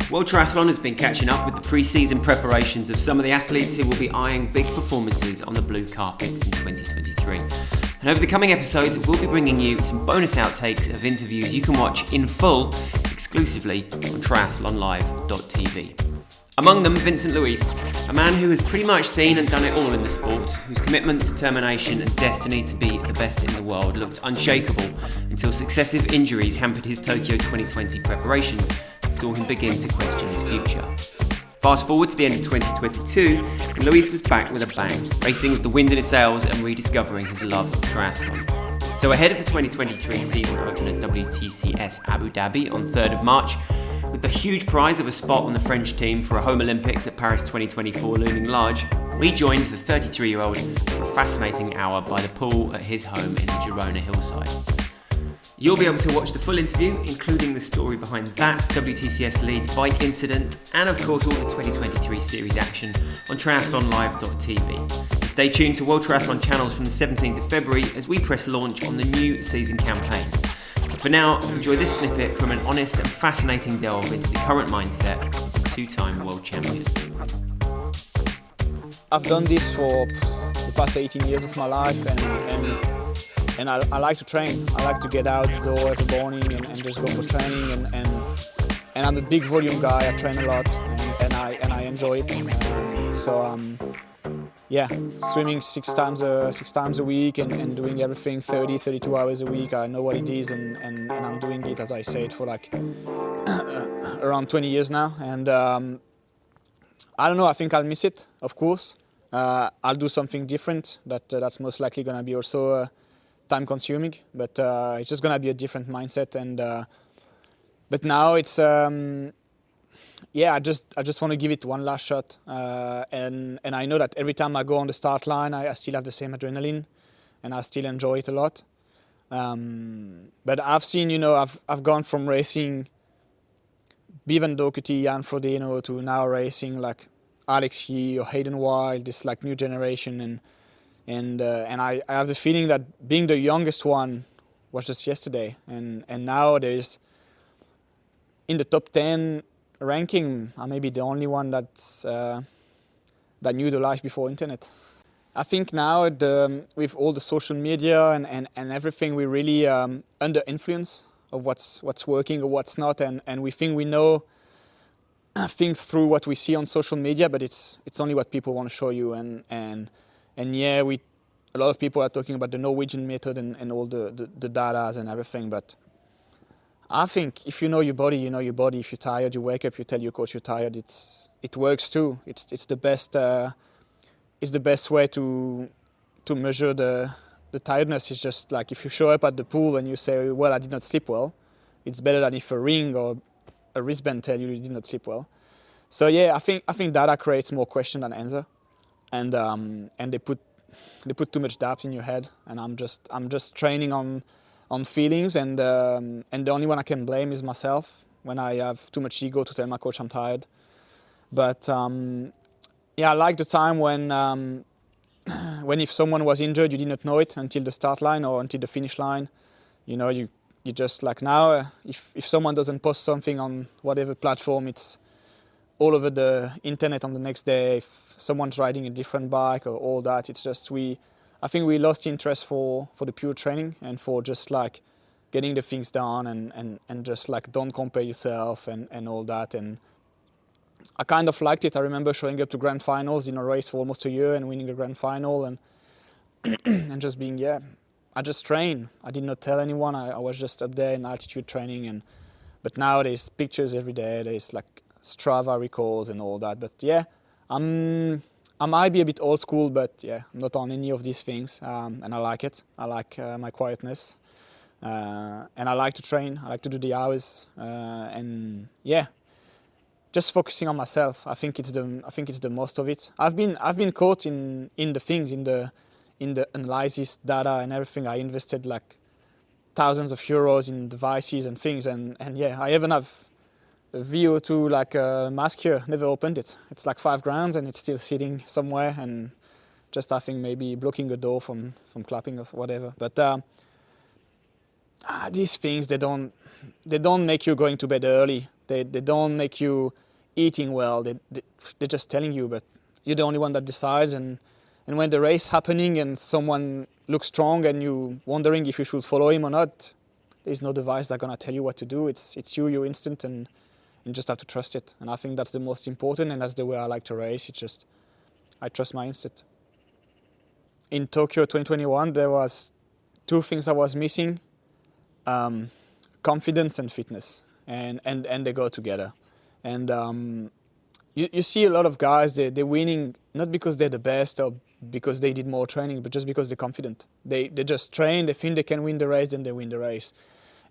World Triathlon has been catching up with the pre-season preparations of some of the athletes who will be eyeing big performances on the blue carpet in 2023. And over the coming episodes, we'll be bringing you some bonus outtakes of interviews you can watch in full exclusively on triathlonlive.tv. Among them, Vincent Luis, a man who has pretty much seen and done it all in the sport, whose commitment, determination and destiny to be the best in the world looked unshakable until successive injuries hampered his Tokyo 2020 preparations and saw him begin to question his future. Fast forward to the end of 2022, and Luis was back with a bang, racing with the wind in his sails and rediscovering his love of triathlon. So ahead of the 2023 season open at WTCS Abu Dhabi on 3rd of March, with the huge prize of a spot on the French team for a Home Olympics at Paris 2024 looming large, we joined the 33-year-old for a fascinating hour by the pool at his home in the Girona hillside. You'll be able to watch the full interview, including the story behind that WTCS Leeds bike incident, and of course all the 2023 series action on triathlonlive.tv. Stay tuned to World Triathlon channels from the 17th of February as we press launch on the new season campaign. For now, enjoy this snippet from an honest and fascinating delve into the current mindset of the two-time world champion. I've done this for the past 18 years of my life, and I like to train. I like to get out the door every morning and just go for training. And I'm a big volume guy. I train a lot, and I enjoy it. Yeah, swimming six times a week and doing everything 32 hours a week. I know what it is, and I'm doing it, as I said, for like around 20 years now. And I don't know, I think I'll miss it, of course. I'll do something different that's most likely going to be also time consuming, but it's just going to be a different mindset. And but now it's I just want to give it one last shot, and I know that every time I go on the start line, I still have the same adrenaline, and I still enjoy it a lot. But I've seen, I've gone from racing Bevan Doherty, Jan Frodeno, to now racing like Alex Yee or Hayden Wild, this like new generation, and I have the feeling that being the youngest one was just yesterday, and now there's in the top 10 ranking, I may be the only one that knew the life before internet. I think now with all the social media and everything, we're really under influence of what's working or what's not, and we think we know things through what we see on social media, but it's only what people want to show you. And yeah, a lot of people are talking about the Norwegian method and all the data and everything, but I think if you know your body, you know your body. If you're tired, you wake up, you tell your coach you're tired. It works too. It's the best. It's the best way to measure the tiredness. It's just like if you show up at the pool and you say, "Well, I did not sleep well," it's better than if a ring or a wristband tell you did not sleep well. So yeah, I think data creates more question than answer, and they put too much doubt in your head. And I'm just training on feelings, and the only one I can blame is myself when I have too much ego to tell my coach I'm tired. But I like the time when if someone was injured, you did not know it until the start line or until the finish line. You just like now, if someone doesn't post something on whatever platform, it's all over the internet on the next day. If someone's riding a different bike or all that, it's just I think we lost interest for the pure training and for just like getting the things done and just like don't compare yourself and all that. And I kind of liked it. I remember showing up to grand finals in a race for almost a year and winning the grand final and and just being, I just train. I did not tell anyone. I was just up there in altitude training. But now there's pictures every day. There's like Strava records and all that. But yeah, I might be a bit old school, but yeah, I'm not on any of these things, and I like it. I like my quietness, and I like to train. I like to do the hours, and yeah, just focusing on myself. I think it's the most of it. I've been caught in the things, in the analysis, data, and everything. I invested like thousands of euros in devices and things, and yeah, I even have a VO2 like mask here, never opened it. It's like $5,000 and it's still sitting somewhere and just I think maybe blocking a door from clapping or whatever. But these things, they don't make you going to bed early They don't make you eating well. They're just telling you, but you're the only one that decides. And when the race happening and someone looks strong and you wondering if you should follow him or not, there's no device that's gonna tell you what to do. It's your instinct, and you just have to trust it. And I think that's the most important, and that's the way I like to race. It's just I trust my instinct. In Tokyo 2021, there was two things I was missing: confidence and fitness, and they go together. And you see a lot of guys, they're winning not because they're the best or because they did more training, but just because they're confident. They just train, they think they can win the race, then they win the race.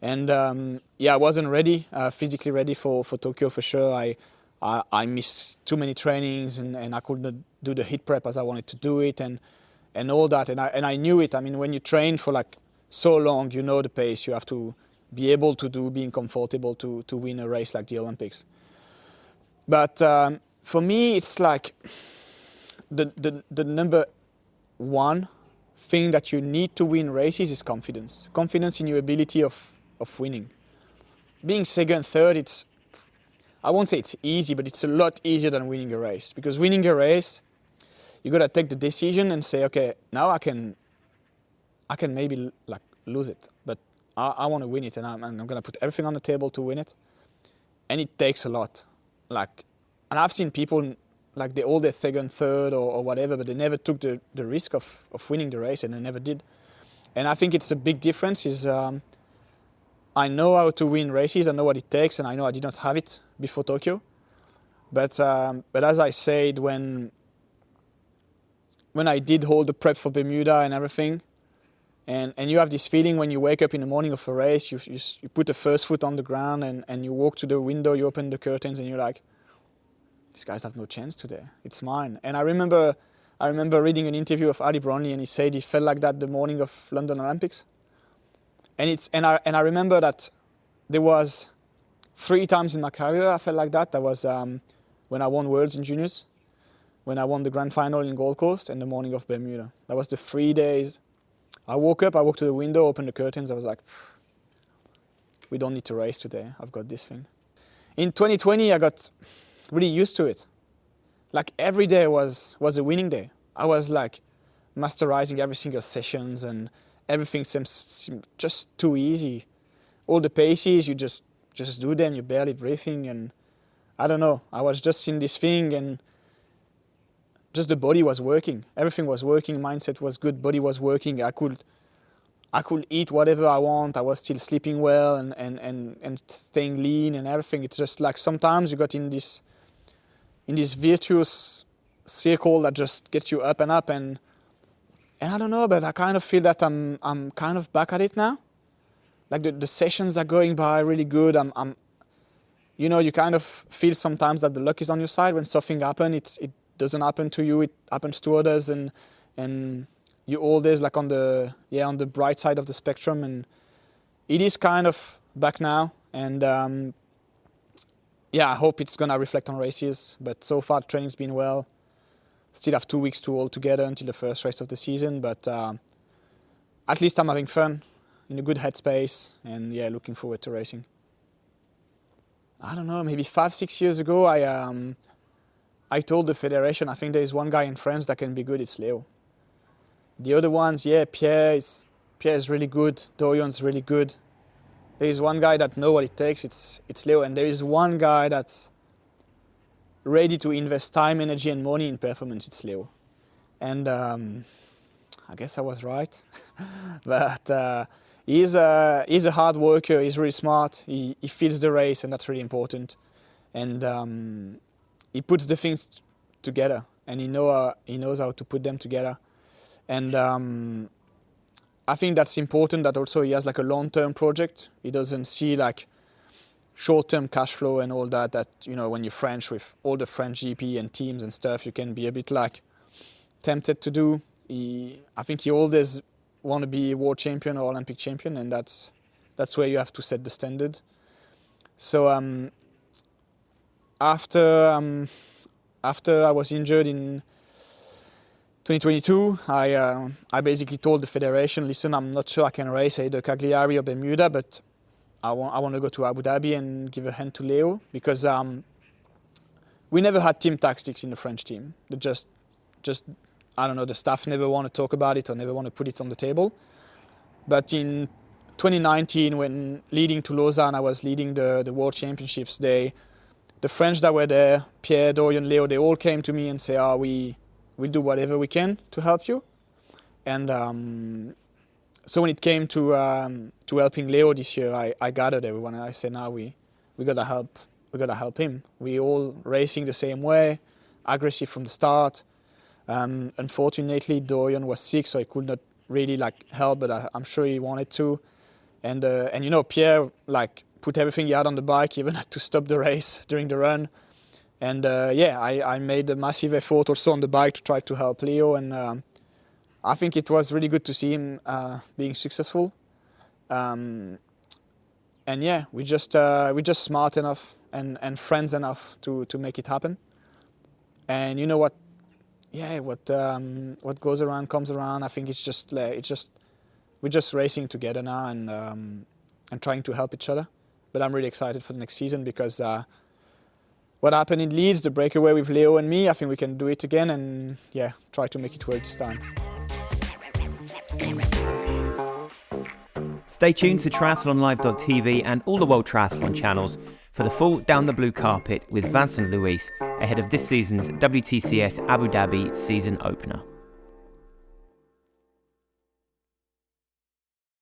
And I wasn't ready, physically ready for Tokyo for sure. I missed too many trainings, and I couldn't do the HIIT prep as I wanted to do it, and all that. And I knew it. I mean, when you train for like so long, you know the pace you have to be able to do, being comfortable to win a race like the Olympics. But for me, it's like the number one thing that you need to win races is confidence. Confidence in your ability of winning. Being second, third, I won't say it's easy, but it's a lot easier than winning a race. Because winning a race, you gotta take the decision and say, okay, now I can maybe like lose it, but I want to win it, and I'm gonna put everything on the table to win it. And it takes a lot. And I've seen people like they all their second, third, or whatever, but they never took the risk of winning the race, and they never did. And I think it's a big difference. I know how to win races. I know what it takes, and I know I did not have it before Tokyo. But as I said, when I did hold the prep for Bermuda and everything, and you have this feeling when you wake up in the morning of a race, you put the first foot on the ground and you walk to the window, you open the curtains, and you're like, these guys have no chance today. It's mine. And I remember reading an interview of Ali Brownlee, and he said he felt like that the morning of London Olympics. And I remember that there was 3 times in my career I felt like that. That was when I won Worlds in juniors, when I won the grand final in Gold Coast, and the morning of Bermuda. That was the 3 days. I woke up, I walked to the window, opened the curtains. I was like, we don't need to race today. I've got this thing. In 2020, I got really used to it. Like every day was a winning day. I was like masterizing every single sessions, and everything seemed just too easy. All the paces, you just do them, you're barely breathing, and I don't know. I was just in this thing, and just the body was working. Everything was working, mindset was good, body was working. I could eat whatever I want. I was still sleeping well and staying lean and everything. It's just like sometimes you got in this virtuous circle that just gets you up and up, and I don't know, but I kind of feel that I'm kind of back at it now. Like the sessions are going by really good. You kind of feel sometimes that the luck is on your side when something happens. It doesn't happen to you, it happens to others, and you're always like on the bright side of the spectrum, and it is kind of back now, and I hope it's gonna reflect on races. But so far training's been well. Still have 2 weeks to hold together until the first race of the season, but at least I'm having fun, in a good headspace, and looking forward to racing. I don't know, maybe 5-6 years ago, I told the federation, I think there is one guy in France that can be good, it's Leo. The other ones, Pierre is really good, Dorian's really good. There is one guy that knows what it takes, it's Leo, and there is one guy that's ready to invest time, energy, and money in performance, it's Leo. And I guess I was right, but he's a hard worker, he's really smart, he feels the race, and that's really important. And he puts the things together, and he knows how to put them together. And I think that's important, that also he has like a long-term project. He doesn't see like short-term cash flow and all that, when you're French, with all the French GP and teams and stuff, you can be a bit like tempted to do. I think he always want to be a world champion or Olympic champion, and that's where you have to set the standard. So after I was injured in 2022, I basically told the federation, listen, I'm not sure I can race either Cagliari or Bermuda, but I want to go to Abu Dhabi and give a hand to Leo, because we never had team tactics in the French team. They just I don't know, the staff never want to talk about it or never want to put it on the table. But in 2019, when leading to Lausanne, I was leading the World Championships. The French that were there, Pierre, Dorian, Leo, they all came to me and say, we'll do whatever we can to help you. And so when it came to helping Leo this year, I gathered everyone and I said, now we gotta help him. We all racing the same way, aggressive from the start. Unfortunately, Dorian was sick, so he could not really help, but I'm sure he wanted to. And Pierre put everything he had on the bike, even had to stop the race during the run. And I made a massive effort also on the bike to try to help Leo, and I think it was really good to see him being successful. And we're just smart enough and friends enough to make it happen. And you know what? Yeah, what goes around comes around. I think we're just racing together now and trying to help each other. But I'm really excited for the next season, because what happened in Leeds, the breakaway with Leo and me, I think we can do it again and try to make it work this time. Stay tuned to triathlonlive.tv and all the World Triathlon channels for the full Down the Blue Carpet with Vincent Luis ahead of this season's WTCS Abu Dhabi season opener.